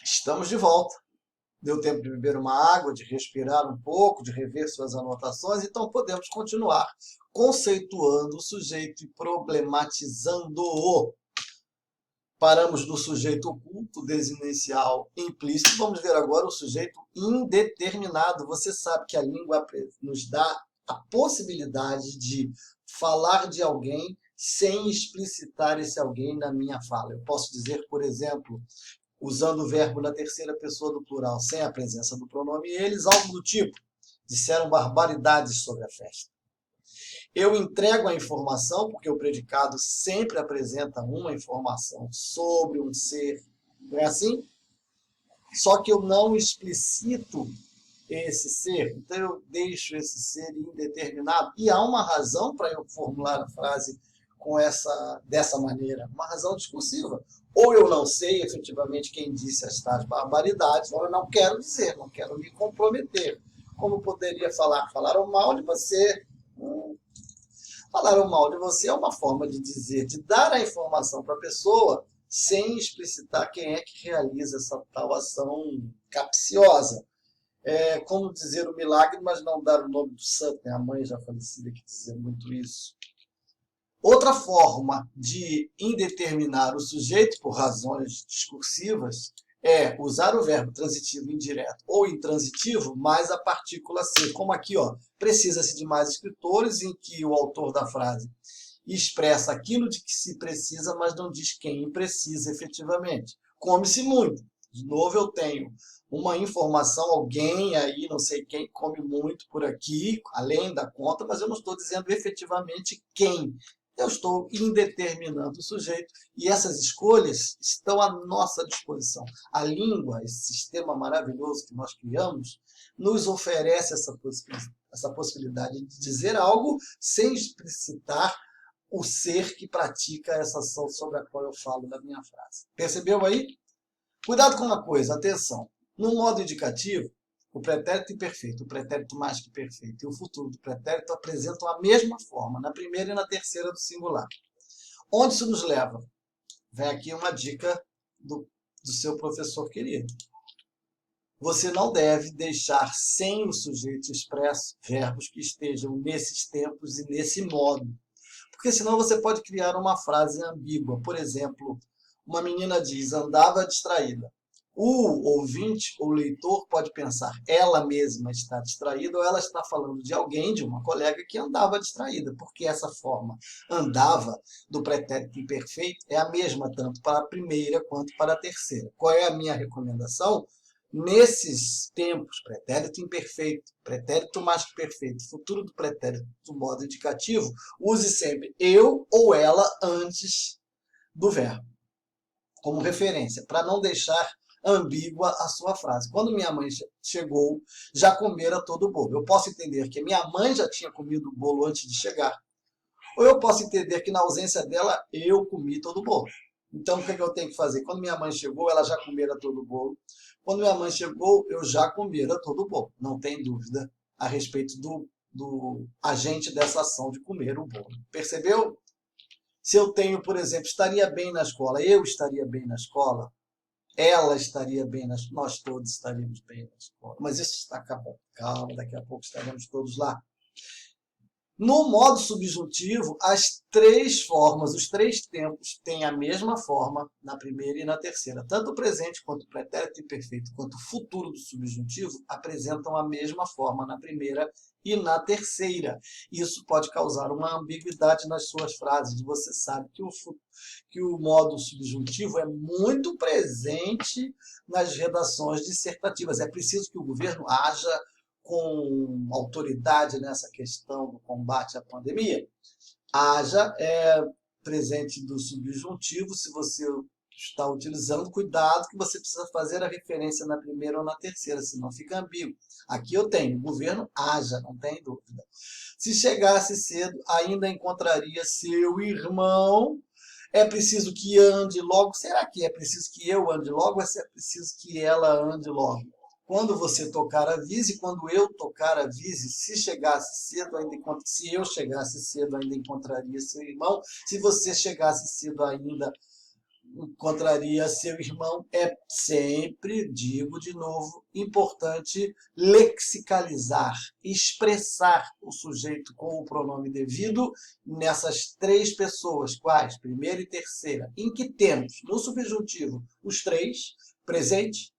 Estamos de volta. Deu tempo de beber uma água, de respirar um pouco, de rever suas anotações, então podemos continuar conceituando o sujeito e problematizando-o. Paramos no sujeito oculto, desinicial, implícito. Vamos ver agora o sujeito indeterminado. Você sabe que a língua nos dá a possibilidade de falar de alguém sem explicitar esse alguém na minha fala. Eu posso dizer, por exemplo, usando o verbo na terceira pessoa do plural, sem a presença do pronome eles, algo do tipo: disseram barbaridades sobre a festa. Eu entrego a informação, porque o predicado sempre apresenta uma informação sobre um ser, não é assim? Só que eu não explicito esse ser, então eu deixo esse ser indeterminado. E há uma razão para eu formular a frase dessa maneira, uma razão discursiva. Ou eu não sei efetivamente quem disse as tais barbaridades, ou eu não quero dizer, não quero me comprometer. Como poderia falar? Falaram mal de você. Falaram mal de você é uma forma de dizer, de dar a informação para a pessoa sem explicitar quem é que realiza essa tal ação capciosa. É como dizer o milagre, mas não dar o nome do santo. Minha mãe já falecida que dizia muito isso. Outra forma de indeterminar o sujeito por razões discursivas é usar o verbo transitivo indireto ou intransitivo mais a partícula ser. Como aqui, ó, precisa-se de mais escritores, em que o autor da frase expressa aquilo de que se precisa, mas não diz quem precisa efetivamente. Come-se muito. De novo, eu tenho uma informação, alguém aí, não sei quem, come muito por aqui, além da conta, mas eu não estou dizendo efetivamente quem. Eu estou indeterminando o sujeito e essas escolhas estão à nossa disposição. A língua, esse sistema maravilhoso que nós criamos, nos oferece essa possibilidade de dizer algo sem explicitar o ser que pratica essa ação sobre a qual eu falo na minha frase. Percebeu aí? Cuidado com uma coisa, atenção. No modo indicativo, o pretérito imperfeito, o pretérito mais que perfeito e o futuro do pretérito apresentam a mesma forma, na primeira e na terceira do singular. Onde isso nos leva? Vem aqui uma dica do seu professor querido. Você não deve deixar sem o sujeito expresso verbos que estejam nesses tempos e nesse modo. Porque senão você pode criar uma frase ambígua. Por exemplo, uma menina diz, andava distraída. O ouvinte ou leitor pode pensar, ela mesma está distraída ou ela está falando de alguém, de uma colega que andava distraída, porque essa forma andava do pretérito imperfeito é a mesma tanto para a primeira quanto para a terceira. Qual é a minha recomendação? Nesses tempos, pretérito imperfeito, pretérito mais que perfeito, futuro do pretérito do modo indicativo, use sempre eu ou ela antes do verbo, como referência, para não deixar ambígua a sua frase. Quando minha mãe chegou, já comera todo o bolo. Eu posso entender que minha mãe já tinha comido o bolo antes de chegar. Ou eu posso entender que na ausência dela, eu comi todo o bolo. Então, o que eu tenho que fazer? Quando minha mãe chegou, ela já comera todo o bolo. Quando minha mãe chegou, eu já comera todo o bolo. Não tem dúvida a respeito do agente dessa ação de comer o bolo. Percebeu? Se eu tenho, por exemplo, estaria bem na escola, eu estaria bem na escola, ela estaria bem, nós todos estaríamos bem na escola. Mas isso está acabando. Calma, daqui a pouco estaremos todos lá. No modo subjuntivo, as três formas, os três tempos, têm a mesma forma na primeira e na terceira. Tanto o presente quanto o pretérito imperfeito, quanto o futuro do subjuntivo, apresentam a mesma forma na primeira e na terceira. Isso pode causar uma ambiguidade nas suas frases. Você sabe que o modo subjuntivo é muito presente nas redações dissertativas. É preciso que o governo haja com autoridade nessa questão do combate à pandemia. Haja presente do subjuntivo, se você está utilizando, cuidado que você precisa fazer a referência na primeira ou na terceira, senão fica ambíguo. Aqui eu tenho, o governo haja, não tem dúvida. Se chegasse cedo, ainda encontraria seu irmão. É preciso que ande logo. Será que é preciso que eu ande logo ou é preciso que ela ande logo? Quando você tocar avise, quando eu tocar avise, se chegasse cedo, se eu chegasse cedo, ainda encontraria seu irmão. Se você chegasse cedo ainda, encontraria seu irmão. É sempre, digo de novo, importante lexicalizar, expressar o sujeito com o pronome devido nessas três pessoas. Quais? Primeira e terceira. Em que temos, no subjuntivo, os três, presente,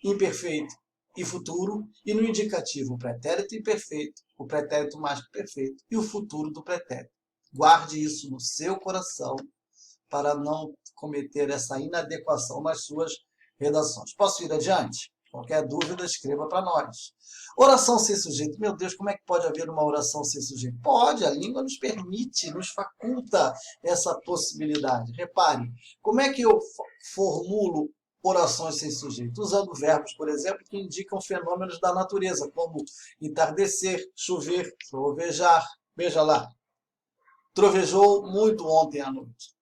imperfeito e futuro, e no indicativo, o pretérito imperfeito, o pretérito mais que perfeito e o futuro do pretérito. Guarde isso no seu coração para não cometer essa inadequação nas suas redações. Posso ir adiante? Qualquer dúvida, escreva para nós. Oração sem sujeito. Meu Deus, como é que pode haver uma oração sem sujeito? Pode, a língua nos permite, nos faculta essa possibilidade. Repare, como é que eu formulo orações sem sujeito? Usando verbos, por exemplo, que indicam fenômenos da natureza, como entardecer, chover, trovejar. Veja lá, trovejou muito ontem à noite.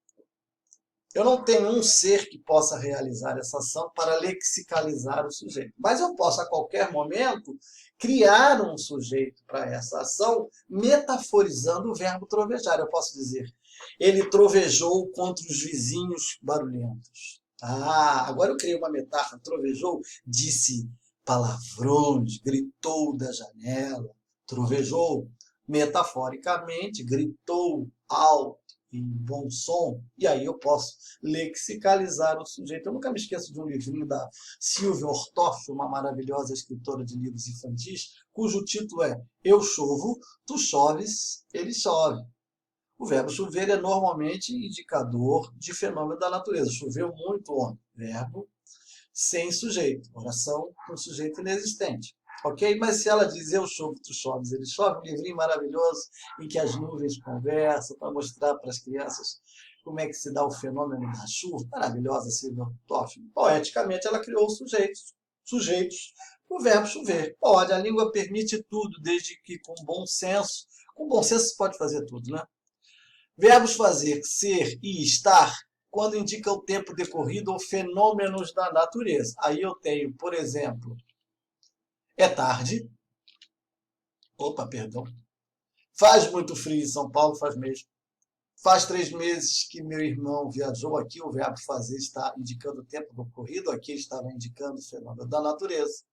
Eu não tenho um ser que possa realizar essa ação para lexicalizar o sujeito. Mas eu posso, a qualquer momento, criar um sujeito para essa ação, metaforizando o verbo trovejar. Eu posso dizer, ele trovejou contra os vizinhos barulhentos. Ah, agora eu criei uma metáfora. Trovejou, disse palavrões, gritou da janela. Trovejou, metaforicamente, gritou alto, em bom som, e aí eu posso lexicalizar o sujeito. Eu nunca me esqueço de um livrinho da Silvia Ortoff, uma maravilhosa escritora de livros infantis, cujo título é Eu chovo, tu choves, ele chove. O verbo chover é normalmente indicador de fenômeno da natureza. Choveu muito ontem. Verbo sem sujeito. Oração com sujeito inexistente. Ok? Mas se ela diz eu chovo, tu choves, ele chove, um livrinho maravilhoso em que as nuvens conversam para mostrar para as crianças como é que se dá o fenômeno da chuva. Maravilhosa, Silvia Toff. Poeticamente, ela criou sujeitos o verbo chover. Pode, a língua permite tudo, desde que com bom senso se pode fazer tudo, né? Verbos fazer, ser e estar, quando indica o tempo decorrido ou fenômenos da natureza. Aí eu tenho, por exemplo, é tarde. Opa, perdão. Faz muito frio em São Paulo, faz mesmo. Faz 3 meses que meu irmão viajou. Aqui o verbo fazer está indicando o tempo decorrido. Aqui ele estava indicando o fenômeno da natureza.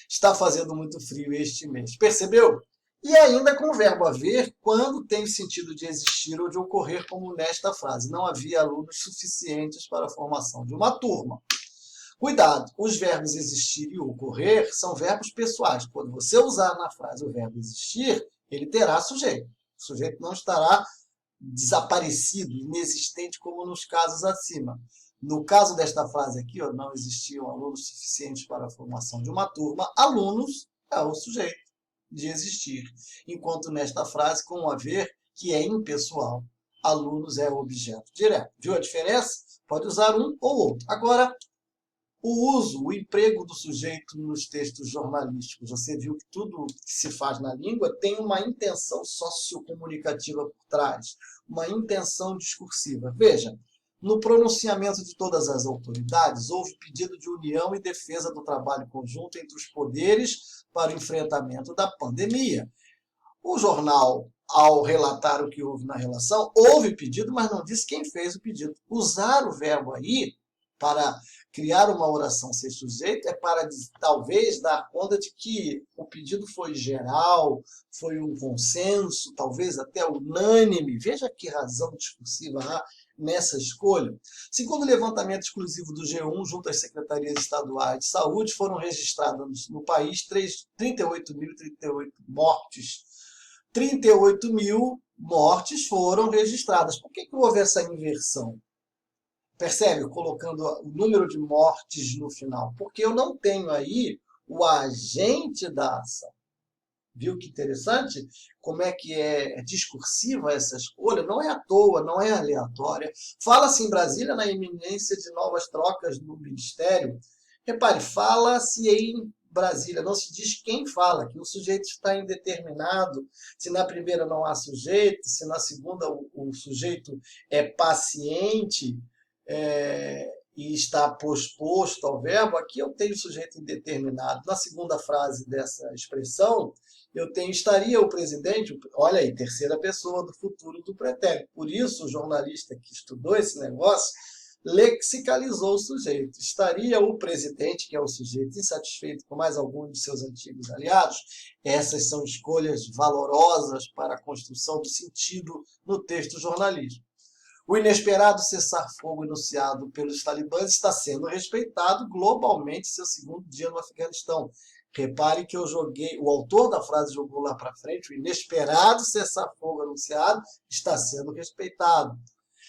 Está fazendo muito frio este mês. Percebeu? E ainda com o verbo haver, quando tem o sentido de existir ou de ocorrer, como nesta frase. Não havia alunos suficientes para a formação de uma turma. Cuidado, os verbos existir e ocorrer são verbos pessoais. Quando você usar na frase o verbo existir, ele terá sujeito. O sujeito não estará desaparecido, inexistente, como nos casos acima. No caso desta frase aqui, não existiam alunos suficientes para a formação de uma turma, alunos é o sujeito de existir. Enquanto nesta frase, com o haver, que é impessoal, alunos é o objeto direto. Viu a diferença? Pode usar um ou outro. Agora, o uso, o emprego do sujeito nos textos jornalísticos. Você viu que tudo que se faz na língua tem uma intenção sociocomunicativa por trás, uma intenção discursiva. Veja, no pronunciamento de todas as autoridades, houve pedido de união e defesa do trabalho conjunto entre os poderes para o enfrentamento da pandemia. O jornal, ao relatar o que houve na relação, houve pedido, mas não disse quem fez o pedido. Usar o verbo aí para criar uma oração sem sujeito é para, talvez, dar conta de que o pedido foi geral, foi um consenso, talvez até unânime. Veja que razão discursiva há nessa escolha. Segundo o levantamento exclusivo do G1, junto às secretarias estaduais de saúde, foram registrados no país 38.038 mortes. 38 mil mortes foram registradas. Por que houve essa inversão? Percebe? Colocando o número de mortes no final. Porque eu não tenho aí o agente da ação. Viu que interessante? Como é que é discursiva essa escolha? Não é à toa, não é aleatória. Fala-se em Brasília na iminência de novas trocas no Ministério. Repare, fala-se em Brasília, não se diz quem fala, que o sujeito está indeterminado, se na primeira não há sujeito, se na segunda o sujeito é paciente, e está posposto ao verbo. Aqui eu tenho sujeito indeterminado. Na segunda frase dessa expressão, eu tenho estaria o presidente, olha aí, terceira pessoa do futuro do pretérito. Por isso, o jornalista que estudou esse negócio lexicalizou o sujeito. Estaria o presidente, que é o sujeito, insatisfeito com mais algum de seus antigos aliados? Essas são escolhas valorosas para a construção do sentido no texto jornalístico. O inesperado cessar-fogo enunciado pelos talibãs está sendo respeitado globalmente seu segundo dia no Afeganistão. Repare que eu joguei, o autor da frase jogou lá para frente, o inesperado cessar-fogo anunciado está sendo respeitado.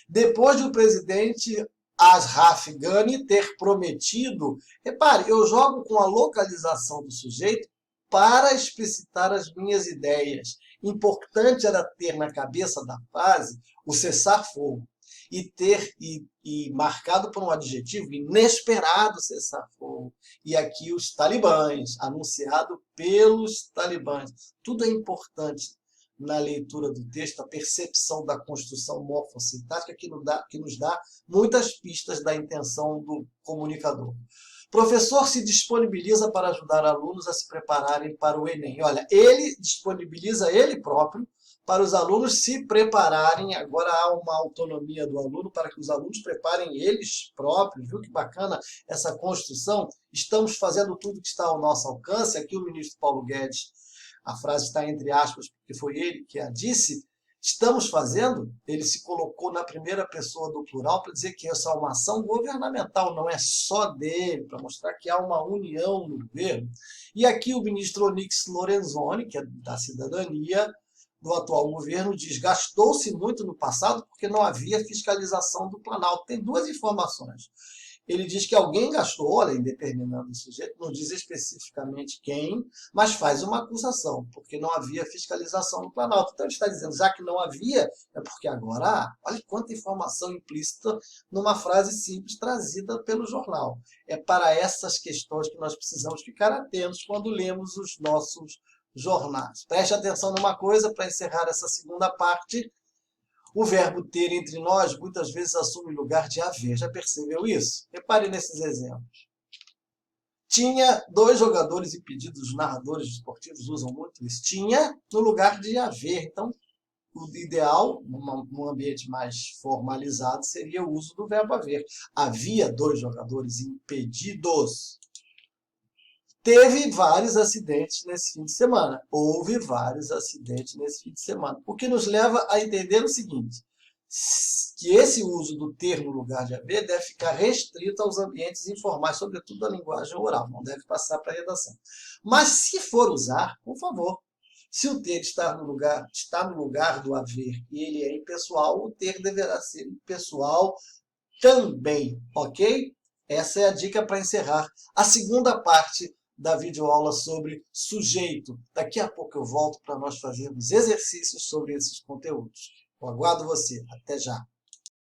Depois de o presidente Ashraf Ghani ter prometido, repare, eu jogo com a localização do sujeito para explicitar as minhas ideias. Importante era ter na cabeça da frase o cessar-fogo e ter e marcado por um adjetivo inesperado cessar-fogo. E aqui os talibãs, anunciado pelos talibãs. Tudo é importante na leitura do texto, a percepção da construção morfossintática que nos dá muitas pistas da intenção do comunicador. Professor se disponibiliza para ajudar alunos a se prepararem para o Enem. Olha, ele disponibiliza ele próprio para os alunos se prepararem. Agora há uma autonomia do aluno para que os alunos preparem eles próprios. Viu que bacana essa construção? Estamos fazendo tudo que está ao nosso alcance. Aqui o ministro Paulo Guedes, a frase está entre aspas, porque foi ele que a disse. Estamos fazendo, ele se colocou na primeira pessoa do plural para dizer que essa é uma ação governamental, não é só dele, para mostrar que há uma união no governo. E aqui o ministro Onyx Lorenzoni, que é da cidadania do atual governo, diz: gastou-se muito no passado porque não havia fiscalização do Planalto. Tem duas informações. Ele diz que alguém gastou, olha, determinando o sujeito, não diz especificamente quem, mas faz uma acusação, porque não havia fiscalização no Planalto. Então ele está dizendo, já que não havia, é porque agora há. Olha quanta informação implícita numa frase simples trazida pelo jornal. É para essas questões que nós precisamos ficar atentos quando lemos os nossos jornais. Preste atenção numa coisa para encerrar essa segunda parte. O verbo ter entre nós muitas vezes assume lugar de haver. Já percebeu isso? Repare nesses exemplos. Tinha dois jogadores impedidos, os narradores esportivos usam muito isso. Tinha no lugar de haver. Então, o ideal, num ambiente mais formalizado, seria o uso do verbo haver. Havia dois jogadores impedidos. Teve vários acidentes nesse fim de semana. Houve vários acidentes nesse fim de semana. O que nos leva a entender o seguinte, que esse uso do ter no lugar de haver deve ficar restrito aos ambientes informais, sobretudo a linguagem oral, não deve passar para a redação. Mas se for usar, por favor, se o ter está no lugar do haver e ele é impessoal, o ter deverá ser impessoal também, ok? Essa é a dica para encerrar a segunda parte da videoaula sobre sujeito. Daqui a pouco eu volto para nós fazermos exercícios sobre esses conteúdos. Eu aguardo você. Até já.